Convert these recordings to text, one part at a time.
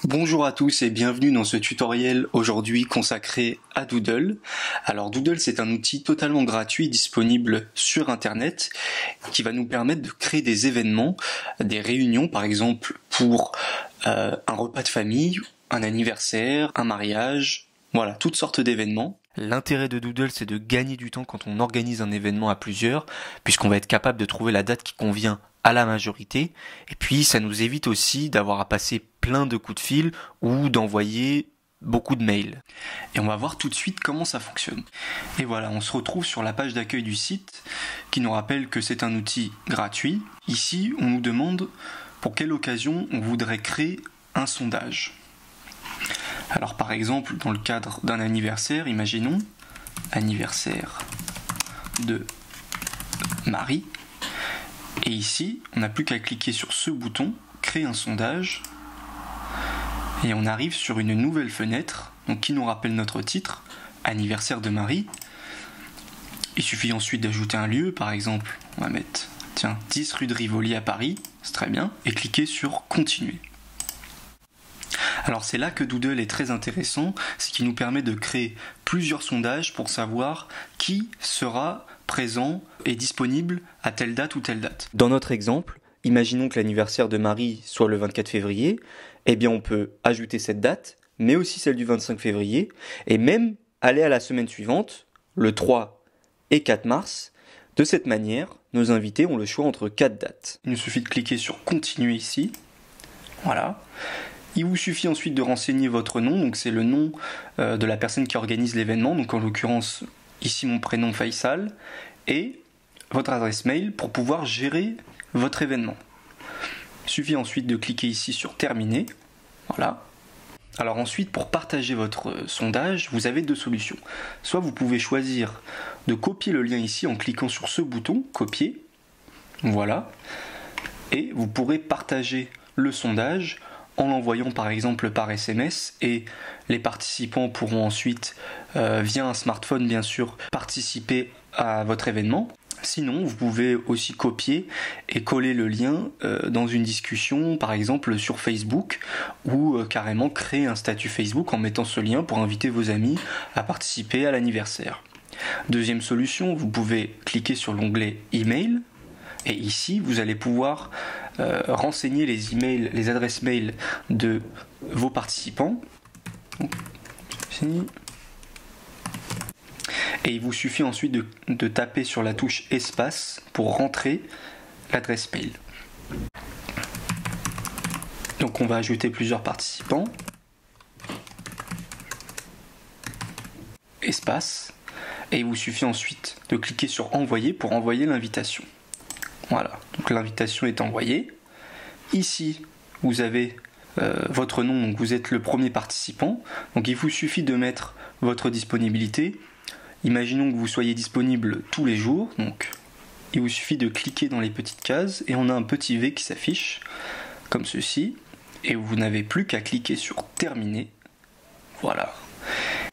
Bonjour à tous et bienvenue dans ce tutoriel aujourd'hui consacré à Doodle. Alors Doodle, c'est un outil totalement gratuit disponible sur internet qui va nous permettre de créer des événements, des réunions par exemple pour un repas de famille, un anniversaire, un mariage, voilà, toutes sortes d'événements. L'intérêt de Doodle, c'est de gagner du temps quand on organise un événement à plusieurs, puisqu'on va être capable de trouver la date qui convient à la majorité, et puis ça nous évite aussi d'avoir à passer plein de coups de fil ou d'envoyer beaucoup de mails. Et on va voir tout de suite comment ça fonctionne. Et voilà, on se retrouve sur la page d'accueil du site qui nous rappelle que c'est un outil gratuit. Ici, on nous demande pour quelle occasion on voudrait créer un sondage. Alors par exemple, dans le cadre d'un anniversaire, imaginons anniversaire de Marie. Et ici, on n'a plus qu'à cliquer sur ce bouton, créer un sondage, et on arrive sur une nouvelle fenêtre, donc qui nous rappelle notre titre, anniversaire de Marie. Il suffit ensuite d'ajouter un lieu, par exemple, on va mettre 10 rue de Rivoli à Paris, c'est très bien, et cliquer sur continuer. Alors c'est là que Doodle est très intéressant, c'est qu'il nous permet de créer plusieurs sondages pour savoir qui sera présent et disponible à telle date ou telle date. Dans notre exemple, imaginons que l'anniversaire de Marie soit le 24 février, eh bien on peut ajouter cette date, mais aussi celle du 25 février, et même aller à la semaine suivante, le 3 et 4 mars. De cette manière, nos invités ont le choix entre 4 dates. Il nous suffit de cliquer sur continuer ici, voilà. Il vous suffit ensuite de renseigner votre nom, donc c'est le nom de la personne qui organise l'événement, donc en l'occurrence ici mon prénom Faisal, et votre adresse mail pour pouvoir gérer votre événement. Il suffit ensuite de cliquer ici sur terminer, voilà. Alors ensuite, pour partager votre sondage, vous avez deux solutions. Soit vous pouvez choisir de copier le lien ici en cliquant sur ce bouton, copier, voilà, et vous pourrez partager le sondage en l'envoyant par exemple par SMS, et les participants pourront ensuite, via un smartphone bien sûr, participer à votre événement. Sinon, vous pouvez aussi copier et coller le lien dans une discussion, par exemple sur Facebook, ou carrément créer un statut Facebook en mettant ce lien pour inviter vos amis à participer à l'anniversaire. Deuxième solution, vous pouvez cliquer sur l'onglet Email, et ici vous allez pouvoir renseigner les emails, les adresses mail de vos participants. Et il vous suffit ensuite de taper sur la touche espace pour rentrer l'adresse mail. Donc on va ajouter plusieurs participants. Espace. Et il vous suffit ensuite de cliquer sur envoyer pour envoyer l'invitation. Voilà, donc l'invitation est envoyée. Ici, vous avez votre nom, donc vous êtes le premier participant. Donc il vous suffit de mettre votre disponibilité. Imaginons que vous soyez disponible tous les jours, donc il vous suffit de cliquer dans les petites cases et on a un petit V qui s'affiche, comme ceci, et vous n'avez plus qu'à cliquer sur terminer. Voilà.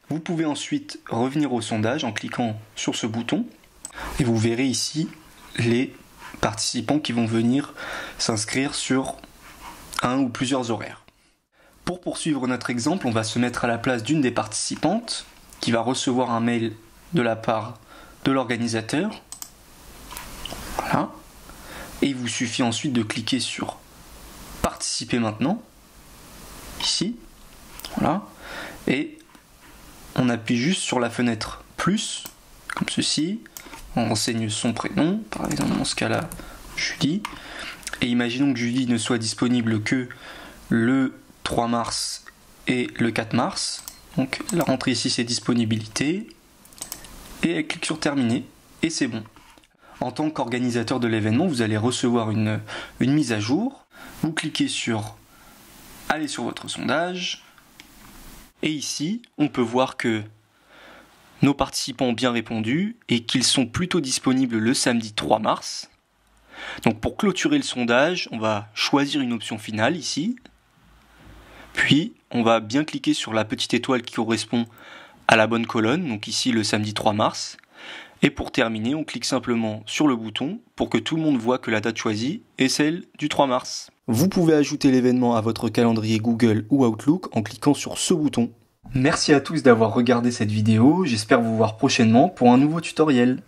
Vous pouvez ensuite revenir au sondage en cliquant sur ce bouton, et vous verrez ici les participants qui vont venir s'inscrire sur un ou plusieurs horaires. Pour poursuivre notre exemple, on va se mettre à la place d'une des participantes qui va recevoir un mail de la part de l'organisateur. Voilà. Et il vous suffit ensuite de cliquer sur participer maintenant, ici, voilà, et on appuie juste sur la fenêtre plus, comme ceci. On renseigne son prénom, par exemple dans ce cas-là, Julie. Et imaginons que Julie ne soit disponible que le 3 mars et le 4 mars. Donc la rentrée ici c'est disponibilité. Et elle clique sur terminer. Et c'est bon. En tant qu'organisateur de l'événement, vous allez recevoir une mise à jour. Vous cliquez sur aller sur votre sondage. Et ici, on peut voir que nos participants ont bien répondu et qu'ils sont plutôt disponibles le samedi 3 mars. Donc pour clôturer le sondage, on va choisir une option finale ici. Puis on va bien cliquer sur la petite étoile qui correspond à la bonne colonne, donc ici le samedi 3 mars. Et pour terminer, on clique simplement sur le bouton pour que tout le monde voit que la date choisie est celle du 3 mars. Vous pouvez ajouter l'événement à votre calendrier Google ou Outlook en cliquant sur ce bouton. Merci à tous d'avoir regardé cette vidéo, j'espère vous voir prochainement pour un nouveau tutoriel.